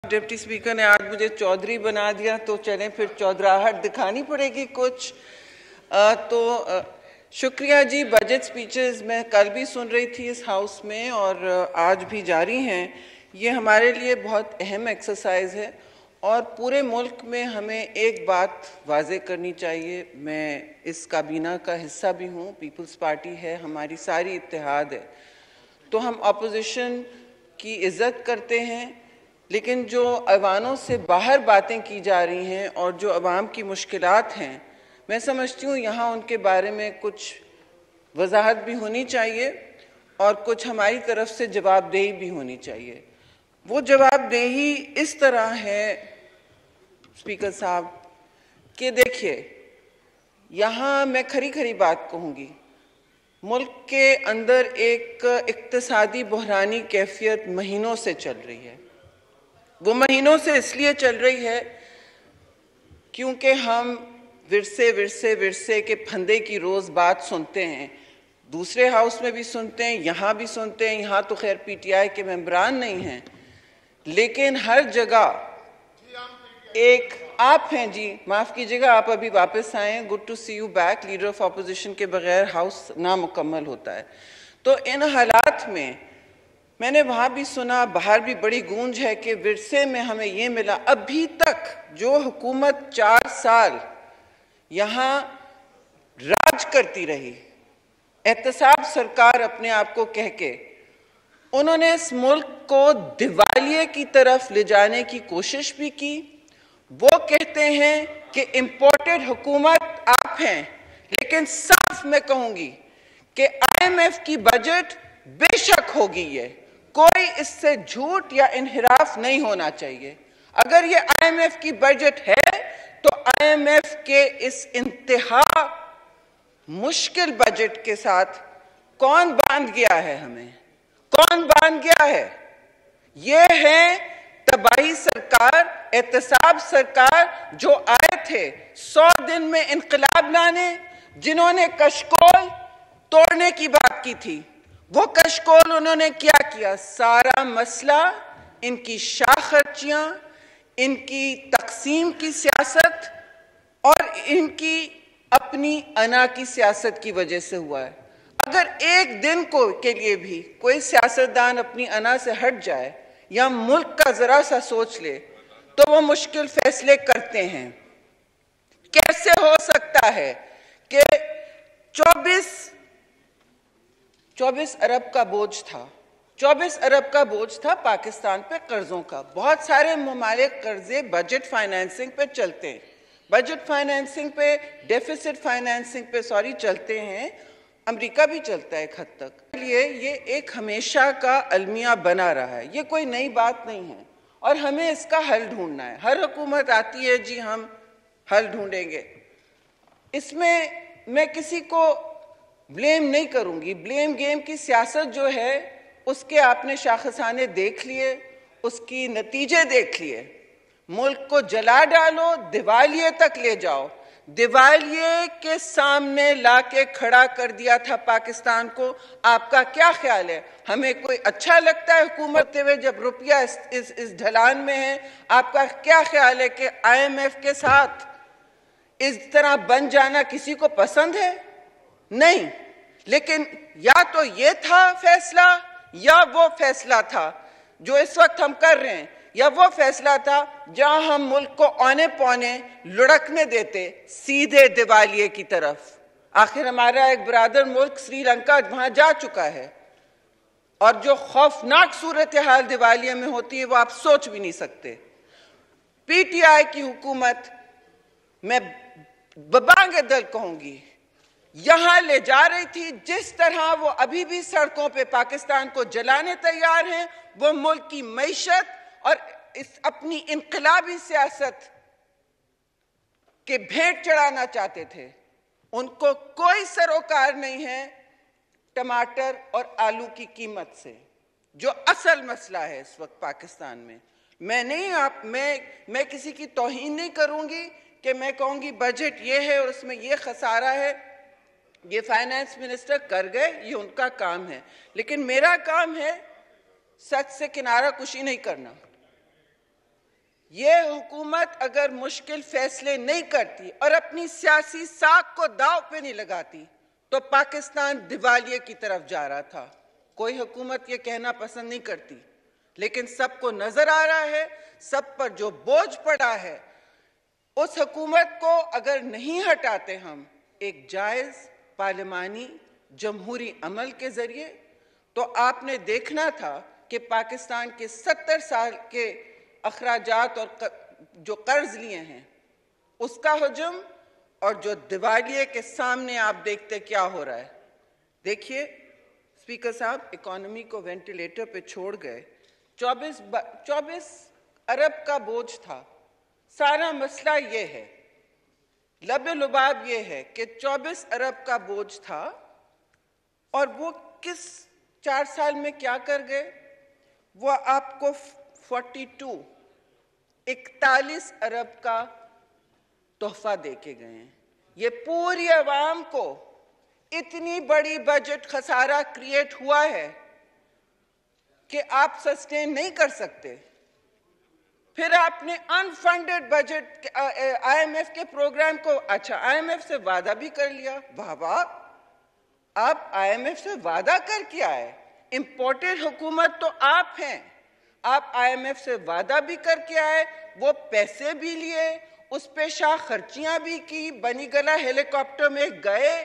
Deputy speaker ने आज मुझे चौधरी बना दिया, तो चलें फिर चौधराहट दिखानी पड़ेगी कुछ। शुक्रिया जी। बजट स्पीचेस मैं कल भी सुन रही थी इस हाउस में और आज भी जारी हैं। ये हमारे लिए बहुत अहम एक्सरसाइज है और पूरे मुल्क में हमें एक बात वाजे करनी चाहिए। मैं इस काबीना का हिस्सा भी हूँ, पीपल्स पार्टी है, हमारी सारी इत्तेहाद है, तो हम अपोजिशन की इज़्ज़त करते हैं, लेकिन जो अवानों से बाहर बातें की जा रही हैं और जो अवाम की मुश्किलात हैं, मैं समझती हूँ यहाँ उनके बारे में कुछ वजाहत भी होनी चाहिए और कुछ हमारी तरफ से जवाबदेही भी होनी चाहिए। वो जवाबदेही इस तरह है स्पीकर साहब कि देखिए, यहाँ मैं खरी बात कहूँगी, मुल्क के अंदर एक इक्तिसादी बहरानी कैफियत महीनों से चल रही है। वो महीनों से इसलिए चल रही है क्योंकि हम विरसे के फंदे की रोज़ बात सुनते हैं, दूसरे हाउस में भी सुनते हैं, यहाँ भी सुनते हैं। यहाँ तो खैर पीटीआई के मेंबरान नहीं हैं, लेकिन हर जगह एक आप हैं जी, माफ़ कीजिएगा, आप अभी वापस आए हैं, good to see you back. Leader of opposition के बगैर हाउस नामुकम्मल होता है। तो इन हालात में मैंने वहाँ भी सुना, बाहर भी बड़ी गूंज है कि विरसे में हमें ये मिला। अभी तक जो हुकूमत 4 साल यहाँ राज करती रही, एहतसाब सरकार अपने आप को कह के, उन्होंने इस मुल्क को दिवालिये की तरफ ले जाने की कोशिश भी की। वो कहते हैं कि इम्पोर्टेड हुकूमत आप हैं, लेकिन साफ मैं कहूँगी कि IMF की बजट बेशक होगी, ये कोई इससे झूठ या इनहिराफ नहीं होना चाहिए। अगर ये IMF की बजट है तो IMF के इस इंतहा मुश्किल बजट के साथ कौन बांध गया है? हमें कौन बांध गया है? ये है तबाही सरकार, एहतसाब सरकार, जो आए थे 100 दिन में इनकलाब लाने, जिन्होंने कशकोल तोड़ने की बात की थी। वो कशकोल उन्होंने क्या किया? सारा मसला इनकी शाह खर्चियां, इनकी तकसीम की सियासत और इनकी अपनी अना की सियासत की वजह से हुआ है। अगर एक दिन के लिए भी कोई सियासतदान अपनी अना से हट जाए या मुल्क का जरा सा सोच ले, तो वो मुश्किल फैसले करते हैं। कैसे हो सकता है कि 24 अरब का बोझ था, 24 अरब का बोझ था पाकिस्तान पे कर्जों का। बहुत सारे ममालिक कर्जे बजट फाइनेंसिंग पे चलते हैं, बजट फाइनेंसिंग पे, डेफिसिट फाइनेंसिंग पे चलते हैं। अमेरिका भी चलता है एक हद तक। लिए ये एक हमेशा का अलमिया बना रहा है, ये कोई नई बात नहीं है और हमें इसका हल ढूंढना है। हर हुकूमत आती है जी, हम हल ढूंढेंगे। इसमें मैं किसी को ब्लेम नहीं करूंगी। ब्लेम गेम की सियासत जो है, उसके आपने शाखसाने देख लिए, उसकी नतीजे देख लिए। मुल्क को जला डालो, दिवालिये तक ले जाओ। दिवालिये के सामने लाके खड़ा कर दिया था पाकिस्तान को। आपका क्या ख्याल है? हमें कोई अच्छा लगता है हुकूमत हुए जब रुपया इस ढलान में है? आपका क्या ख्याल है कि IMF के साथ इस तरह बन जाना किसी को पसंद है? नहीं। लेकिन या तो ये था फैसला, या वो फैसला था जो इस वक्त हम कर रहे हैं, या वो फैसला था जहां हम मुल्क को औने पौने लुढ़कने देते सीधे दिवालिये की तरफ। आखिर हमारा एक ब्रादर मुल्क श्रीलंका वहां जा चुका है और जो खौफनाक सूरत हाल दिवालिये में होती है वो आप सोच भी नहीं सकते। PTI की हुकूमत, मैं बबांगे दल कहूंगी, यहां ले जा रही थी। जिस तरह वो अभी भी सड़कों पे पाकिस्तान को जलाने तैयार हैं, वो मुल्क की मईशत और इस अपनी इनकलाबी सियासत के भेंट चढ़ाना चाहते थे। उनको कोई सरोकार नहीं है टमाटर और आलू की कीमत से, जो असल मसला है इस वक्त पाकिस्तान में। मैं किसी की तौहीन नहीं करूंगी कि मैं कहूंगी बजट ये है और उसमें ये खसारा है। ये फाइनेंस मिनिस्टर कर गए, ये उनका काम है, लेकिन मेरा काम है सच से किनारा कुशी नहीं करना। ये हुकूमत अगर मुश्किल फैसले नहीं करती और अपनी सियासी साख को दांव पे नहीं लगाती तो पाकिस्तान दिवालिये की तरफ जा रहा था। कोई हुकूमत ये कहना पसंद नहीं करती, लेकिन सबको नजर आ रहा है, सब पर जो बोझ पड़ा है, उस हुकूमत को अगर नहीं हटाते हम एक जायज पार्लिमानी जमहूरी अमल के जरिए, तो आपने देखना था कि पाकिस्तान के 70 साल के अखराजात और जो कर्ज लिए हैं उसका हुजूम, और जो दिवालिये के सामने आप देखते क्या हो रहा है। देखिए स्पीकर साहब, इकोनॉमी को वेंटिलेटर पे छोड़ गए। 24 अरब का बोझ था। सारा मसला ये है, लबे-लुबाब ये है कि 24 अरब का बोझ था और वो किस 4 साल में क्या कर गए। वो आपको 41 अरब का तोहफा देके गए हैं। ये पूरी आवाम को इतनी बड़ी बजट खसारा क्रिएट हुआ है कि आप सस्टेन नहीं कर सकते। फिर आपने अनफंडेड बजट आईएमएफ के प्रोग्राम को, अच्छा आईएमएफ से वादा भी कर लिया, वाह वाह, आप आईएमएफ से वादा करके आए। इंपोर्टेड हुकूमत तो आप हैं, आप आईएमएफ से वादा भी करके आए, वो पैसे भी लिए, उस पे शाह खर्चियां भी की, बनी गला हेलीकॉप्टर में गए,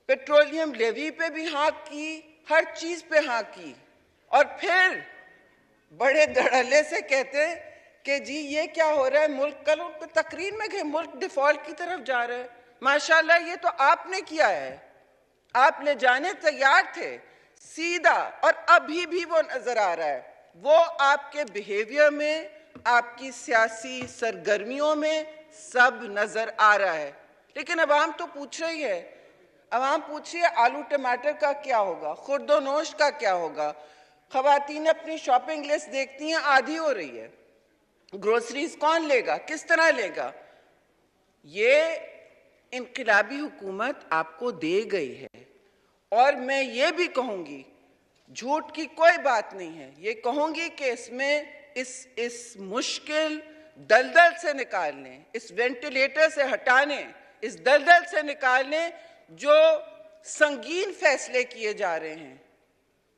पेट्रोलियम लेवी पे भी हाँ की, हर चीज पे हाँ की, और फिर बड़े धड़ल्ले से कहते हैं कि जी ये क्या हो रहा है, मुल्क, कल उनको तकरीर में गए, मुल्क डिफॉल्ट की तरफ जा रहा है। माशाल्लाह, ये तो आपने किया है, आप ले जाने तैयार थे सीधा, और अभी भी वो नजर आ रहा है। वो आपके बिहेवियर में, आपकी सियासी सरगर्मियों में सब नजर आ रहा है। लेकिन अवाम तो पूछ रही है, अवाम पूछ रही है आलू टमाटर का क्या होगा, खुर्दोनोश का क्या होगा। खवातीन अपनी शॉपिंग लिस्ट देखती हैं, आधी हो रही है। ग्रोसरीज कौन लेगा, किस तरह लेगा। ये इनकलाबी हुकूमत आपको दे गई है। और मैं ये भी कहूंगी, झूठ की कोई बात नहीं है, ये कहूंगी कि इसमें इस मुश्किल दलदल से निकालने, इस वेंटिलेटर से हटाने, इस दलदल से निकालने जो संगीन फैसले किए जा रहे हैं,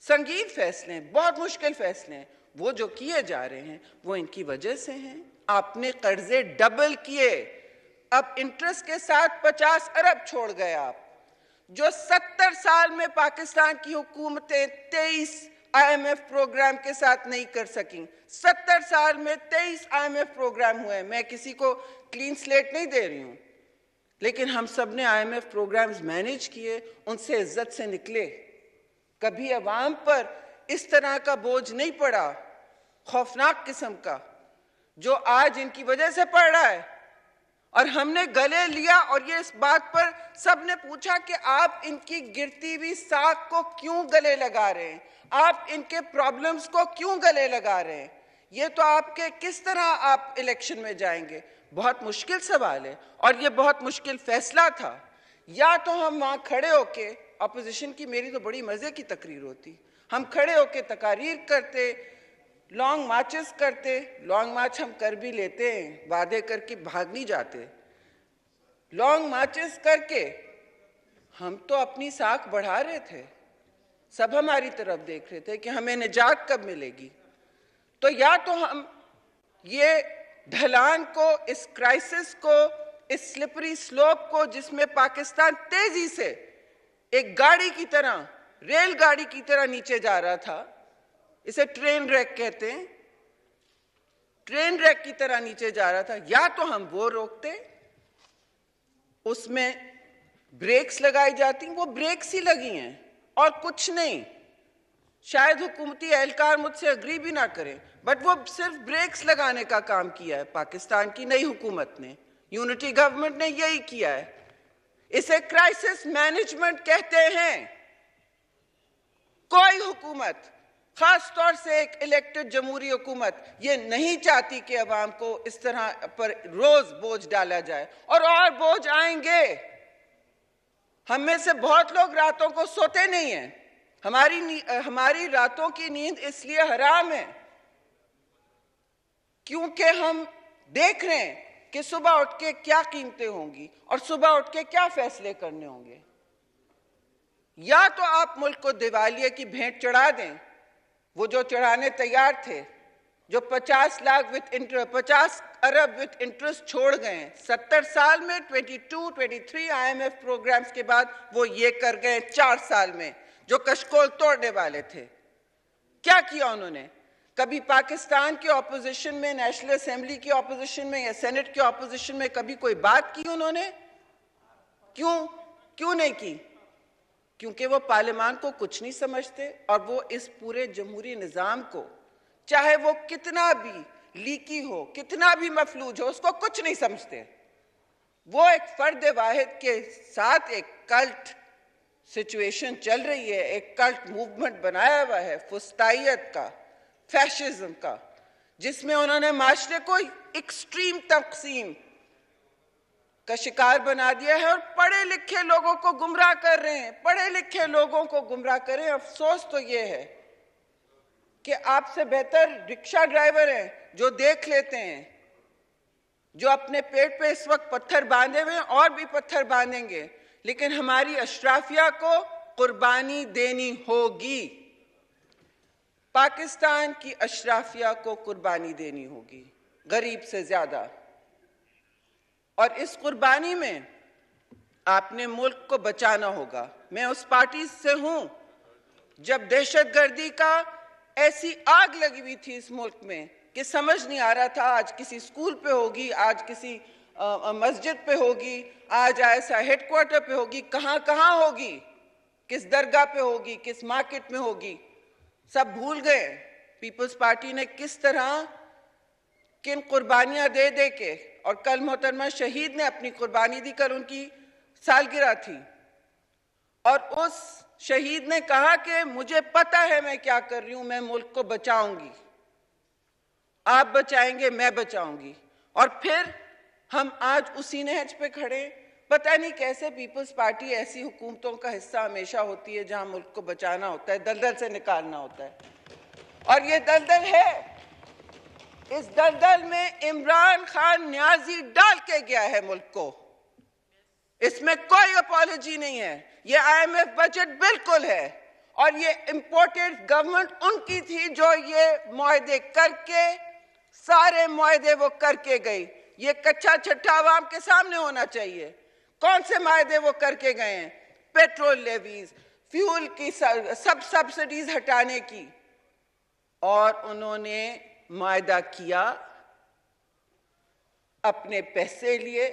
संगीन फैसले, बहुत मुश्किल फैसले, वो जो किए जा रहे हैं वो इनकी वजह से हैं। आपने कर्जे डबल किए, अब इंटरेस्ट के साथ 50 अरब छोड़ गए आप, जो 70 साल में पाकिस्तान की हुकूमतें 23 आईएमएफ प्रोग्राम के साथ नहीं कर सकी। 70 साल में 23 आईएमएफ प्रोग्राम हुए। मैं किसी को क्लीन स्लेट नहीं दे रही हूं, लेकिन हम सब ने आईएमएफ प्रोग्राम्स मैनेज किए, उनसे इज्जत से निकले। कभी अवाम पर इस तरह का बोझ नहीं पड़ा, खौफनाक किस्म का, जो आज इनकी वजह से पड़ रहा है। और हमने गले लिया, और ये इस बात पर सबने पूछा कि आप इनकी गिरती हुई साख को क्यों गले लगा रहे हैं, आप इनके प्रॉब्लम्स को क्यों गले लगा रहे हैं, ये तो आपके किस तरह आप इलेक्शन में जाएंगे। बहुत मुश्किल सवाल है, और ये बहुत मुश्किल फैसला था। या तो हम वहां खड़े होके, अपोजिशन की मेरी तो बड़ी मजे की तकरीर होती, हम खड़े होके तकारीर करते, लॉन्ग मार्चेस करते। लॉन्ग मार्च हम कर भी लेते हैं, वादे करके भाग नहीं जाते। लॉन्ग मार्चेस करके हम तो अपनी साख बढ़ा रहे थे, सब हमारी तरफ देख रहे थे कि हमें निजात कब मिलेगी। तो या तो हम ये ढलान को, इस क्राइसिस को, इस स्लिपरी स्लोप को, जिसमें पाकिस्तान तेजी से एक गाड़ी की तरह, रेलगाड़ी की तरह नीचे जा रहा था, इसे ट्रेन रैक कहते हैं, ट्रेन रैक की तरह नीचे जा रहा था, या तो हम वो रोकते, उसमें ब्रेक्स लगाई जाती, वो ब्रेक्स ही लगी हैं और कुछ नहीं। शायद हुकूमती एहलकार मुझसे अग्री भी ना करें, बट वो सिर्फ ब्रेक्स लगाने का काम किया है पाकिस्तान की नई हुकूमत ने, यूनिटी गवर्नमेंट ने यही किया है। इसे क्राइसिस मैनेजमेंट कहते हैं। कोई हुकूमत, खास तौर से एक इलेक्टेड जमहूरी हुकूमत, ये नहीं चाहती कि अवाम को इस तरह पर रोज बोझ डाला जाए, और बोझ आएंगे। हम में से बहुत लोग रातों को सोते नहीं हैं। हमारी रातों की नींद इसलिए हराम है क्योंकि हम देख रहे हैं कि सुबह उठ के क्या कीमतें होंगी और सुबह उठ के क्या फैसले करने होंगे। या तो आप मुल्क को दिवालिये की भेंट चढ़ा दें, वो जो चढ़ाने तैयार थे, जो 50 अरब विद इंटरेस्ट छोड़ गए 70 साल में, 23 IMF प्रोग्राम्स के बाद वो ये कर गए 4 साल में, जो कशकोल तोड़ने वाले थे। क्या किया उन्होंने? कभी पाकिस्तान के ऑपोजिशन में, नेशनल असेंबली की ऑपोजिशन में या सेनेट की ऑपोजिशन में कभी कोई बात की उन्होंने? क्यों नहीं की? क्योंकि वो पार्लियामान को कुछ नहीं समझते और वो इस पूरे जमहूरी निज़ाम को, चाहे वो कितना भी लीकी हो, कितना भी मफलूज हो, उसको कुछ नहीं समझते। वो एक फर्द वाहिद के साथ एक कल्ट सिचुएशन चल रही है, एक कल्ट मूवमेंट बनाया हुआ है फुस्तायत का, फैशिज्म का, जिसमें उन्होंने माशरे को एक्सट्रीम तकसीम का शिकार बना दिया है और पढ़े लिखे लोगों को गुमराह कर रहे हैं, पढ़े लिखे लोगों को गुमराह कर रहे हैं। अफसोस तो ये है कि आपसे बेहतर रिक्शा ड्राइवर हैं जो देख लेते हैं, जो अपने पेट पे इस वक्त पत्थर बांधे हुए हैं और भी पत्थर बांधेंगे, लेकिन हमारी अशराफिया को कुर्बानी देनी होगी। पाकिस्तान की अशराफिया को कुर्बानी देनी होगी, गरीब से ज्यादा। और इस कुर्बानी में आपने मुल्क को बचाना होगा। मैं उस पार्टी से हूं जब दहशतगर्दी का ऐसी आग लगी हुई थी इस मुल्क में कि समझ नहीं आ रहा था, आज किसी स्कूल पे होगी, आज किसी मस्जिद पे होगी, आज ऐसा हेडक्वार्टर पे होगी, कहां होगी, किस दरगाह पे होगी, किस मार्केट में होगी, सब भूल गए। पीपल्स पार्टी ने किस तरह किन कुर्बानियां दे दे के, और कल मोहतरमा शहीद ने अपनी कुर्बानी दी, कल उनकी सालगिरह थी, और उस शहीद ने कहा कि मुझे पता है मैं क्या कर रही हूं, मैं मुल्क को बचाऊंगी, आप बचाएंगे, मैं बचाऊंगी। और फिर हम आज उसी नहज पे खड़े। पता नहीं कैसे पीपल्स पार्टी ऐसी हुकूमतों का हिस्सा हमेशा होती है जहां मुल्क को बचाना होता है, दलदल से निकालना होता है, और ये दलदल है। इस दलदल में इमरान खान न्याजी डाल के गया है मुल्क को, इसमें कोई अपॉलॉजी नहीं है। ये IMF बजट बिल्कुल है, और ये इंपोर्टेड गवर्नमेंट उनकी थी जो ये मुआहदे करके, सारे मुआहदे वो करके गई। ये कच्चा छट्टा आवाम के सामने होना चाहिए। कौन से मुआहदे वो करके गए हैं? पेट्रोल लेवीज, फ्यूल की सब सब्सिडीज हटाने की, और उन्होंने मुआहदा किया, अपने पैसे लिए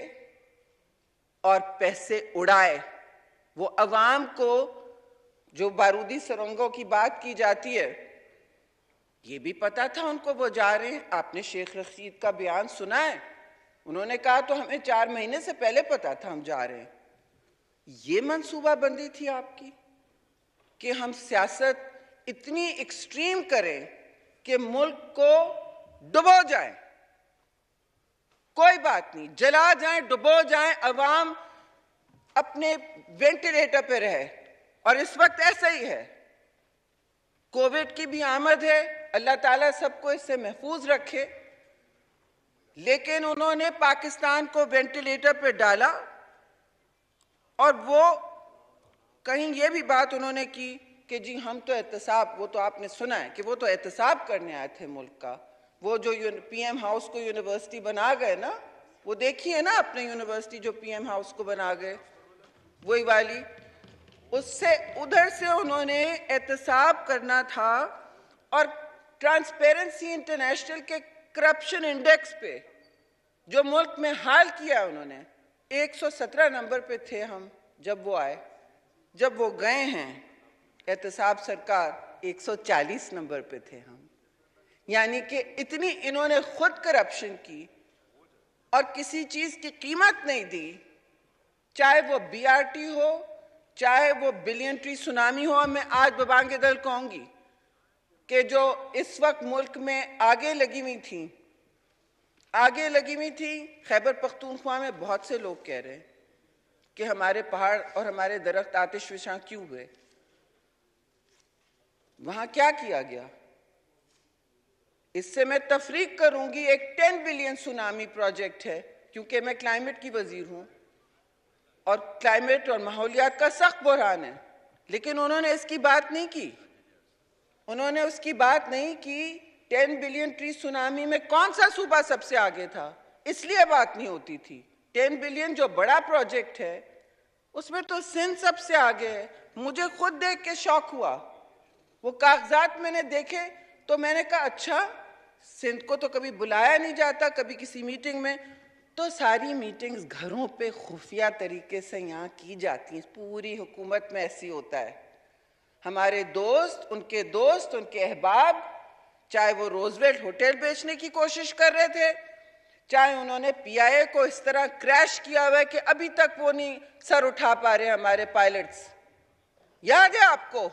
और पैसे उड़ाए। वो अवाम को, जो बारूदी सुरंगों की बात की जाती है, ये भी पता था उनको वो जा रहे हैं। आपने शेख रशीद का बयान सुना है, उन्होंने कहा तो हमें 4 महीने से पहले पता था हम जा रहे हैं। ये मंसूबाबंदी थी आपकी कि हम सियासत इतनी एक्सट्रीम करें कि मुल्क को डुबो जाए, कोई बात नहीं, जला जाए, डुबो जाए, अवाम अपने वेंटिलेटर पे रहे। और इस वक्त ऐसा ही है। कोविड की भी आमद है, अल्लाह ताला सबको इससे महफूज रखे, लेकिन उन्होंने पाकिस्तान को वेंटिलेटर पे डाला। और वो कहीं ये भी बात उन्होंने की कि जी हम तो एहतसाब, वो तो आपने सुना है कि वो तो एहतसाब करने आए थे मुल्क का। वो जो PM हाउस को यूनिवर्सिटी बना गए ना, वो देखिए ना अपने यूनिवर्सिटी जो PM हाउस को बना गए, वही वाली, उससे उधर से उन्होंने एहतसाब करना था। और ट्रांसपेरेंसी इंटरनेशनल के करप्शन इंडेक्स पे जो मुल्क में हाल किया उन्होंने, 117 नंबर पे थे हम जब वो आए। जब वो गए हैं एहतसाब सरकार, 140 नंबर पे थे हम। यानी कि इतनी इन्होंने खुद करप्शन की और किसी चीज की कीमत नहीं दी, चाहे वो BRT हो, चाहे वो बिलियन ट्री सुनामी हो। मैं आज बबांगे दल कहूंगी कि जो इस वक्त मुल्क में आगे लगी हुई थी, खैबर पख्तूनख्वा में बहुत से लोग कह रहे हैं कि हमारे पहाड़ और हमारे दरख्त आतिशफशां क्यों हुए। वहां क्या किया गया? इससे मैं तफरीक करूंगी, एक 10 बिलियन सुनामी प्रोजेक्ट है, क्योंकि मैं क्लाइमेट की वजीर हूं और क्लाइमेट और माहौलियात का सख्त बुरहान है, लेकिन उन्होंने इसकी बात नहीं की। उन्होंने उसकी बात नहीं की। 10 बिलियन ट्री सुनामी में कौन सा सूबा सबसे आगे था, इसलिए बात नहीं होती थी। 10 बिलियन जो बड़ा प्रोजेक्ट है उसमें तो सिंध सबसे आगे है। मुझे खुद देख के शौक हुआ, वो कागजात मैंने देखे तो मैंने कहा अच्छा, सिंध को तो कभी बुलाया नहीं जाता, कभी किसी मीटिंग में, तो सारी मीटिंग्स घरों पे खुफिया तरीके से यहाँ की जाती हैं। पूरी हुकूमत में ऐसी होता है। हमारे दोस्त, उनके अहबाब, चाहे वो रोजवेल्ट होटल बेचने की कोशिश कर रहे थे, चाहे उन्होंने पीआईए को इस तरह क्रैश किया हुआ है कि अभी तक वो नहीं सर उठा पा रहे हमारे पायलट्स। याद है आपको?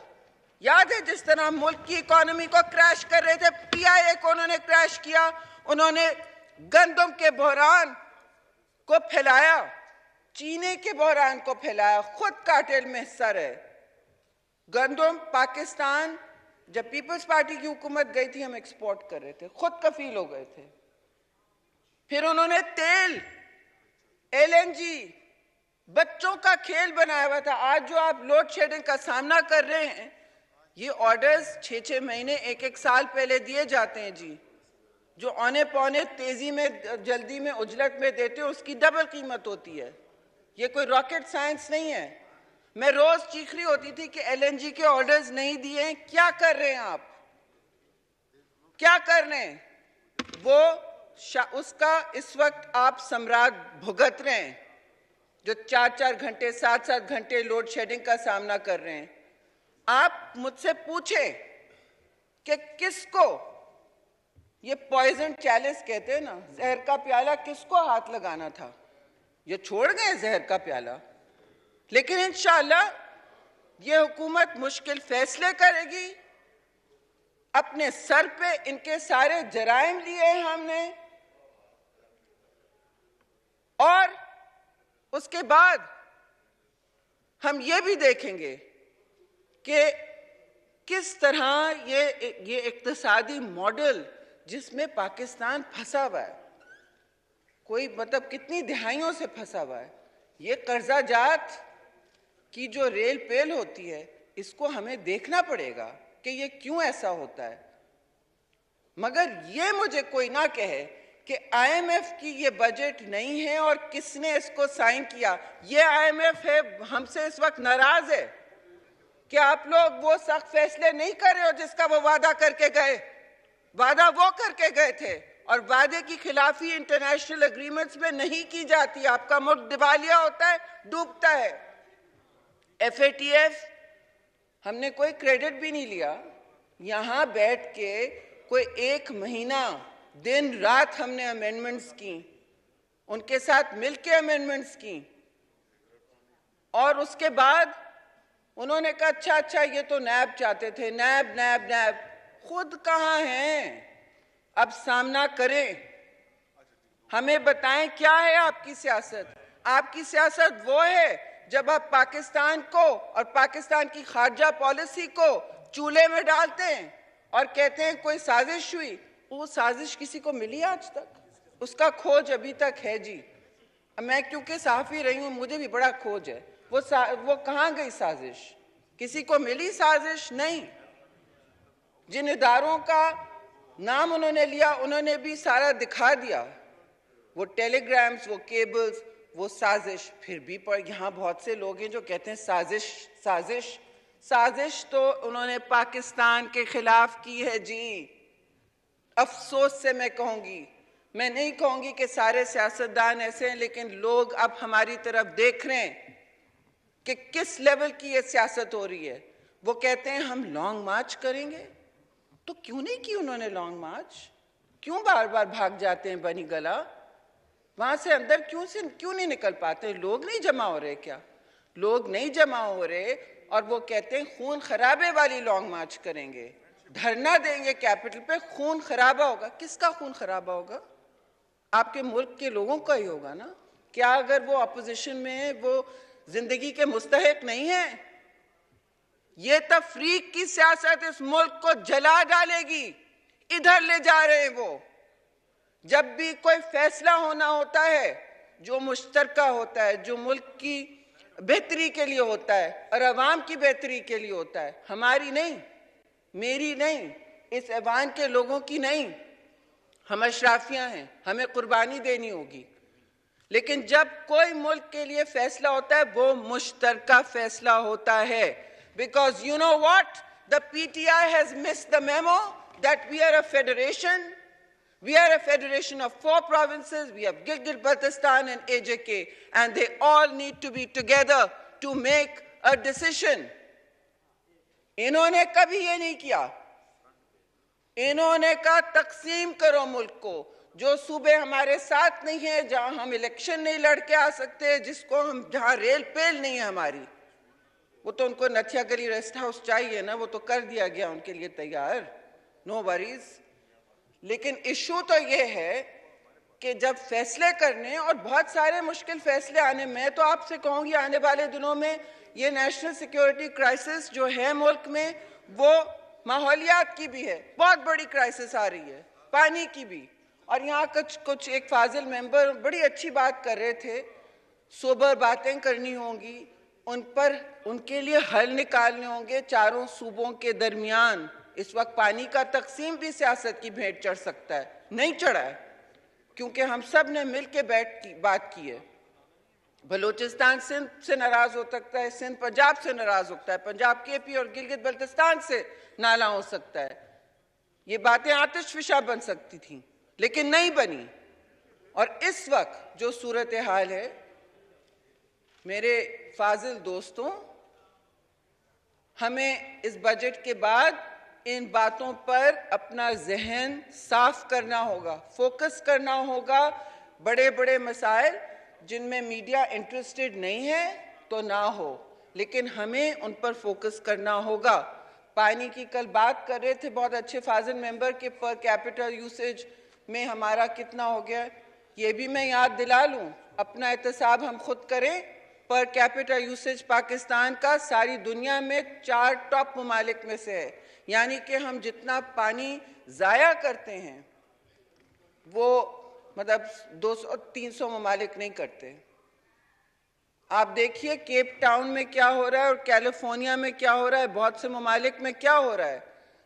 याद है जिस तरह मुल्क की इकोनॉमी को क्रैश कर रहे थे, पीआईए को उन्होंने क्रैश किया। उन्होंने गंदम के बहरान को फैलाया, चीनी के बहरान को फैलाया, खुद कार्टेल में हिस्सा रहे। गंदम पाकिस्तान, जब पीपल्स पार्टी की हुकूमत गई थी, हम एक्सपोर्ट कर रहे थे, खुद कफील हो गए थे। फिर उन्होंने तेल, एलएनजी, बच्चों का खेल बनाया हुआ था। आज जो आप लोड शेडिंग का सामना कर रहे हैं, ये ऑर्डर्स 6-6 महीने, 1-1 साल पहले दिए जाते हैं जी। जो औने पौने तेजी में, जल्दी में, उजलत में देते हो, उसकी डबल कीमत होती है। ये कोई रॉकेट साइंस नहीं है। मैं रोज चीख रही होती थी कि एलएनजी के ऑर्डर्स नहीं दिए हैं। क्या कर रहे हैं आप? क्या कर रहे हैं? उसका इस वक्त आप सम्राट भुगत रहे हैं, जो 4-4 घंटे, 7-7 घंटे लोड शेडिंग का सामना कर रहे हैं। आप मुझसे पूछें कि किसको ये पॉइजन चैलेंज कहते हैं ना, जहर का प्याला, किसको हाथ लगाना था? ये छोड़ गए जहर का प्याला। लेकिन इंशाअल्लाह ये हुकूमत मुश्किल फैसले करेगी। अपने सर पे इनके सारे जराइम लिए हैं हमने, और उसके बाद हम ये भी देखेंगे कि किस तरह ये इक्तिसादी मॉडल जिसमें पाकिस्तान फंसा हुआ है, कोई मतलब कितनी दिहाइयों से फंसा हुआ है, ये कर्जा जात की जो रेल पेल होती है, इसको हमें देखना पड़ेगा कि ये क्यों ऐसा होता है। मगर ये मुझे कोई ना कहे कि आईएमएफ की ये बजट नहीं है और किसने इसको साइन किया। ये आईएमएफ है, हमसे इस वक्त नाराज है कि आप लोग वो सख्त फैसले नहीं कर रहे हो जिसका वो वादा करके गए। वादा वो करके गए थे, और वादे की खिलाफी इंटरनेशनल एग्रीमेंट्स में नहीं की जाती। आपका मुल्क दिवालिया होता है, डूबता है। एफएटीएफ हमने कोई क्रेडिट भी नहीं लिया। यहां बैठ के कोई 1 महीना दिन रात हमने अमेंडमेंट्स की, उनके साथ मिलके अमेंडमेंट्स की, और उसके बाद उन्होंने कहा अच्छा ये तो नैब चाहते थे, नैब खुद कहां हैं? अब सामना करें, हमें बताएं क्या है आपकी सियासत। आपकी सियासत वो है जब आप पाकिस्तान को और पाकिस्तान की खारजा पॉलिसी को चूल्हे में डालते हैं और कहते हैं कोई साजिश हुई। वो साजिश किसी को मिली आज तक? उसका खोज अभी तक है जी। मैं क्योंकि सहाफ़ी रही हूं, मुझे भी बड़ा खोज है। वो कहां गई साजिश? किसी को मिली साजिश? नहीं। जिन इदारों का नाम उन्होंने लिया, उन्होंने भी सारा दिखा दिया, वो टेलीग्राम्स, वो केबल्स, वो साजिश। फिर भी पर यहाँ बहुत से लोग हैं जो कहते हैं साजिश तो उन्होंने पाकिस्तान के खिलाफ की है जी। अफसोस से मैं कहूंगी, मैं नहीं कहूंगी कि सारे सियासतदान ऐसे हैं, लेकिन लोग अब हमारी तरफ देख रहे हैं कि किस लेवल की ये सियासत हो रही है। वो कहते हैं हम लॉन्ग मार्च करेंगे। तो क्यों नहीं की उन्होंने लॉन्ग मार्च? क्यों बार बार भाग जाते हैं बनी गला? वहां से अंदर क्यों नहीं निकल पाते? लोग नहीं जमा हो रहे क्या? लोग नहीं जमा हो रहे, और वो कहते हैं खून खराबे वाली लॉन्ग मार्च करेंगे, धरना देंगे कैपिटल पे, खून खराबा होगा। किसका खून खराबा होगा? आपके मुल्क के लोगों का ही होगा ना। क्या अगर वो अपोजिशन में है, वो जिंदगी के मुस्तहिक नहीं है? ये तफरीक की सियासत इस मुल्क को जला डालेगी। इधर ले जा रहे हैं वो। जब भी कोई फैसला होना होता है जो मुश्तरका होता है, जो मुल्क की बेहतरी के लिए होता है और अवाम की बेहतरी के लिए होता है, हमारी नहीं, मेरी नहीं, इस ऐवान के लोगों की नहीं, हम अशराफियां हैं, हमें कुर्बानी देनी होगी। लेकिन जब कोई मुल्क के लिए फैसला होता है वो मुश्तरका फैसला होता है। Because you know what, the PTI has missed the memo that we are a federation. We are a federation of 4 provinces. We have Gilgit-Baltistan and AJK, and they all need to be together to make a decision. इन्होंने कभी ये नहीं किया। इन्होंने कहा तकसीम करो मुल्क को। जो सूबे हमारे साथ नहीं है, जहां हम इलेक्शन नहीं लड़के आ सकते, जिसको हम, जहां रेल पेल नहीं है हमारी, वो तो उनको नथिया गली रेस्ट हाउस चाहिए ना, वो तो कर दिया गया उनके लिए तैयार, नो वरीज। लेकिन इशू तो ये है कि जब फैसले करने और बहुत सारे मुश्किल फैसले आने, मैं तो आपसे कहूंगी आने वाले दिनों में ये नेशनल सिक्योरिटी क्राइसिस जो है मुल्क में, वो माहौलियात की भी है, बहुत बड़ी क्राइसिस आ रही है, पानी की भी। और यहाँ कुछ एक फाजिल मेंबर बड़ी अच्छी बात कर रहे थे, सोबर बातें करनी होंगी, उन पर उनके लिए हल निकालने होंगे चारों सूबों के दरमियान। इस वक्त पानी का तकसीम भी सियासत की भेंट चढ़ सकता है, नहीं चढ़ा है, क्योंकि हम सब ने मिल के बात की है। बलूचिस्तान सिंध से नाराज हो सकता है, सिंध पंजाब से नाराज होता है, पंजाब KP और गिलगित बल्तिस्तान से नाला हो सकता है। ये बातें आतिशफिशा बन सकती थी, लेकिन नहीं बनी। और इस वक्त जो सूरत हाल है, मेरे फाजिल दोस्तों, हमें इस बजट के बाद इन बातों पर अपना जहन साफ करना होगा, फोकस करना होगा। बड़े बड़े मसाइल जिनमें मीडिया इंटरेस्टेड नहीं है तो ना हो, लेकिन हमें उन पर फोकस करना होगा। पानी की कल बात कर रहे थे बहुत अच्छे फाजिल मेंबर के, पर कैपिटल यूसेज में हमारा कितना हो गया, ये भी मैं याद दिला लूं। अपना एहतसाब हम खुद करें। पर कैपिटल यूसेज पाकिस्तान का सारी दुनिया में 4 टॉप ममालिक में से है, यानी कि हम जितना पानी ज़ाया करते हैं वो मतलब 200-300 ममालिक नहीं करते। आप देखिए केप टाउन में क्या हो रहा है और कैलिफोर्निया में क्या हो रहा है, बहुत से ममालिक में क्या हो रहा है,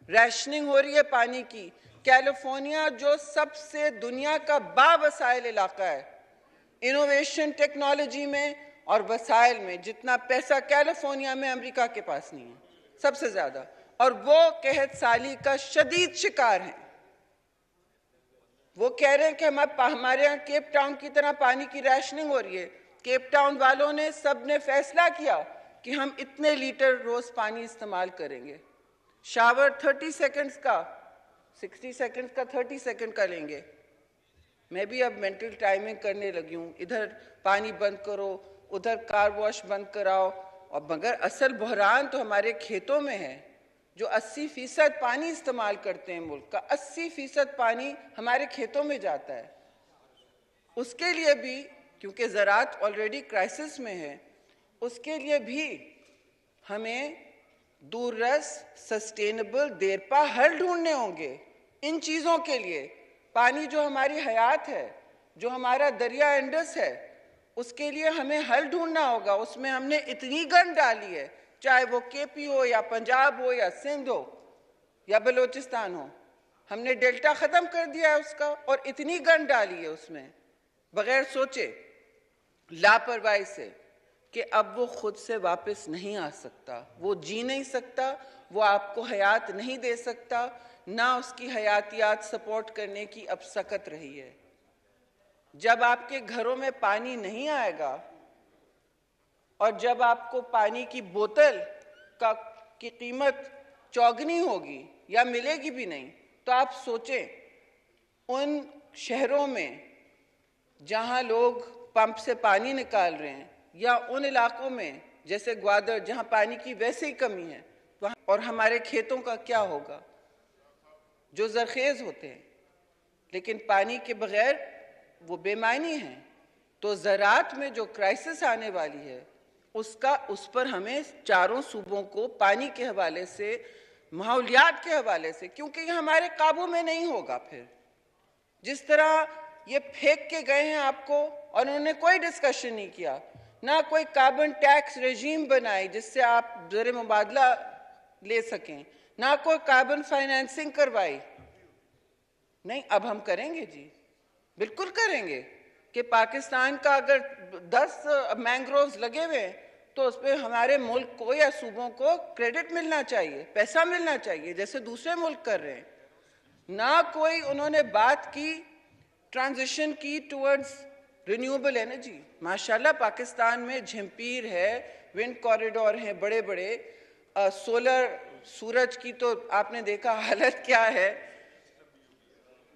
रैशनिंग हो रही है पानी की। कैलिफोर्निया जो सबसे दुनिया का बावसाइल इलाका है, इनोवेशन टेक्नोलॉजी में और वसाइल में, जितना पैसा कैलिफोर्निया में अमेरिका के पास नहीं है, सबसे ज्यादा, और वो कहत साली का शदीद शिकार हैं। वो कह रहे हैं कि हमारे यहाँ केप टाउन की तरह पानी की रैशनिंग हो रही है। केप टाउन वालों ने सब ने फैसला किया कि हम इतने लीटर रोज पानी इस्तेमाल करेंगे। शावर 30 सेकंड्स का, 60 सेकंड्स का, 30 सेकंड का लेंगे। मैं भी अब मेंटल टाइमिंग करने लगी हूँ, इधर पानी बंद करो, उधर कार वॉश बंद कराओ। और मगर असल बहरान तो हमारे खेतों में है, जो 80% पानी इस्तेमाल करते हैं मुल्क का, 80% पानी हमारे खेतों में जाता है। उसके लिए भी, क्योंकि ज़राअत ऑलरेडी क्राइसिस में है, उसके लिए भी हमें दूररस सस्टेनेबल देरपा हल ढूंढने होंगे इन चीज़ों के लिए। पानी जो हमारी हयात है, जो हमारा दरिया इंडस है, उसके लिए हमें हल ढूंढना होगा। उसमें हमने इतनी गंद डाली है, चाहे वो KP हो या पंजाब हो या सिंध हो या बलूचिस्तान हो, हमने डेल्टा ख़त्म कर दिया है उसका, और इतनी गंद डाली है उसमें बगैर सोचे, लापरवाही से, कि अब वो खुद से वापस नहीं आ सकता, वो जी नहीं सकता, वो आपको हयात नहीं दे सकता, ना उसकी हयातियात सपोर्ट करने की अब सकत रही है। जब आपके घरों में पानी नहीं आएगा और जब आपको पानी की बोतल की कीमत चौगनी होगी या मिलेगी भी नहीं, तो आप सोचें उन शहरों में जहां लोग पंप से पानी निकाल रहे हैं, या उन इलाकों में जैसे ग्वादर जहां पानी की वैसे ही कमी है, वहां और हमारे खेतों का क्या होगा जो जरखेज होते हैं, लेकिन पानी के बगैर वो बेमानी हैं। तो ज़राअत में जो क्राइसिस आने वाली है, उस पर हमें चारों सूबों को पानी के हवाले से माहौलियात के हवाले से, क्योंकि ये हमारे काबू में नहीं होगा। फिर जिस तरह ये फेंक के गए हैं आपको, और उन्होंने कोई डिस्कशन नहीं किया, ना कोई कार्बन टैक्स रेजीम बनाई जिससे आप ज़र मुबादला ले सकें, ना कोई कार्बन फाइनेंसिंग करवाई। नहीं, अब हम करेंगे जी, बिल्कुल करेंगे कि पाकिस्तान का अगर 10 मैंग्रोव्स लगे हुए हैं तो उस पर हमारे मुल्क को या सूबों को क्रेडिट मिलना चाहिए, पैसा मिलना चाहिए, जैसे दूसरे मुल्क कर रहे हैं। ना कोई उन्होंने बात की ट्रांजिशन की टुवर्ड्स रिन्यूएबल एनर्जी। माशाल्लाह पाकिस्तान में झिम्पीर है, विंड कॉरिडोर हैं बड़े बड़े, सोलर, सूरज की तो आपने देखा हालत क्या है।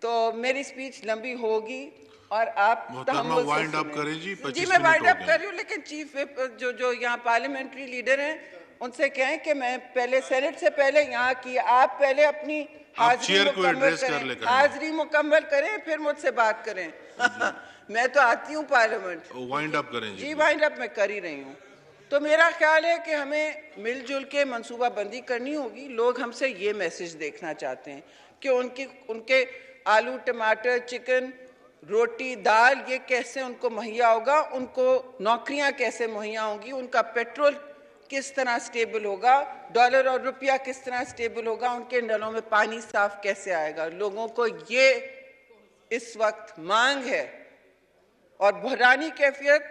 तो मेरी स्पीच लंबी होगी और आप वाइंड अप करें जी मैं वाइंड अप कर रही हूँ, लेकिन चीफ विप जो यहाँ पार्लियामेंट्री लीडर हैं उनसे कहें कि मैं पहले सेनेट से पहले यहाँ की, आप पहले अपनी हाजिरी मुकम्मल करें फिर मुझसे बात करें। मैं तो आती हूँ पार्लियामेंट। वाइंड अप करें जी, वाइंड अप मैं कर ही रही हूँ। तो मेरा ख्याल है कि हमें मिलजुल के मंसूबाबंदी करनी होगी। लोग हमसे ये मैसेज देखना चाहते हैं कि उनके आलू, टमाटर, चिकन, रोटी, दाल ये कैसे उनको मुहैया होगा, उनको नौकरियां कैसे मुहैया होंगी, उनका पेट्रोल किस तरह स्टेबल होगा, डॉलर और रुपया किस तरह स्टेबल होगा, उनके नलों में पानी साफ कैसे आएगा। लोगों को ये इस वक्त मांग है, और बहरानी कैफियत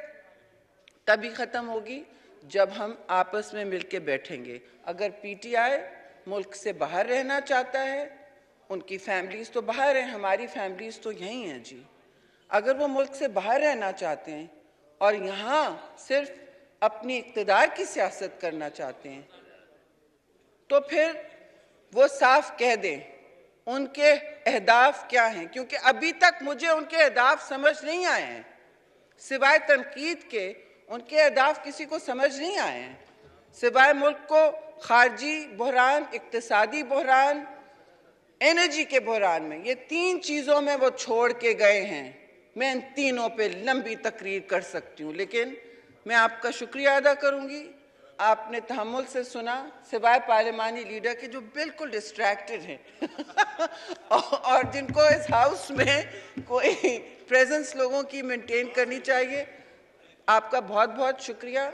तभी ख़त्म होगी जब हम आपस में मिलकर बैठेंगे। अगर पीटीआई मुल्क से बाहर रहना चाहता है, उनकी फैमिलीज़ तो बाहर हैं, हमारी फैमिलीज़ तो यहीं हैं जी। अगर वो मुल्क से बाहर रहना चाहते हैं और यहाँ सिर्फ अपनी इक़्तिदार की सियासत करना चाहते हैं, तो फिर वो साफ कह दें उनके अहदाफ क्या हैं, क्योंकि अभी तक मुझे उनके अहदाफ समझ नहीं आए हैं। सिवाय तनकीद के उनके अहदाफ किसी को समझ नहीं आए हैं, सिवाय मुल्क को खारजी बहरान, इक़्तिसादी बहरान, एनर्जी के बहरान में। ये 3 चीज़ों में वो छोड़ के गए हैं। मैं इन तीनों पे लंबी तकरीर कर सकती हूँ, लेकिन मैं आपका शुक्रिया अदा करूँगी, आपने तहम्मुल से सुना, सिवाय पार्लिमानी लीडर के जो बिल्कुल डिस्ट्रैक्टेड हैं और जिनको इस हाउस में कोई प्रेजेंस लोगों की मेंटेन करनी चाहिए। आपका बहुत बहुत शुक्रिया।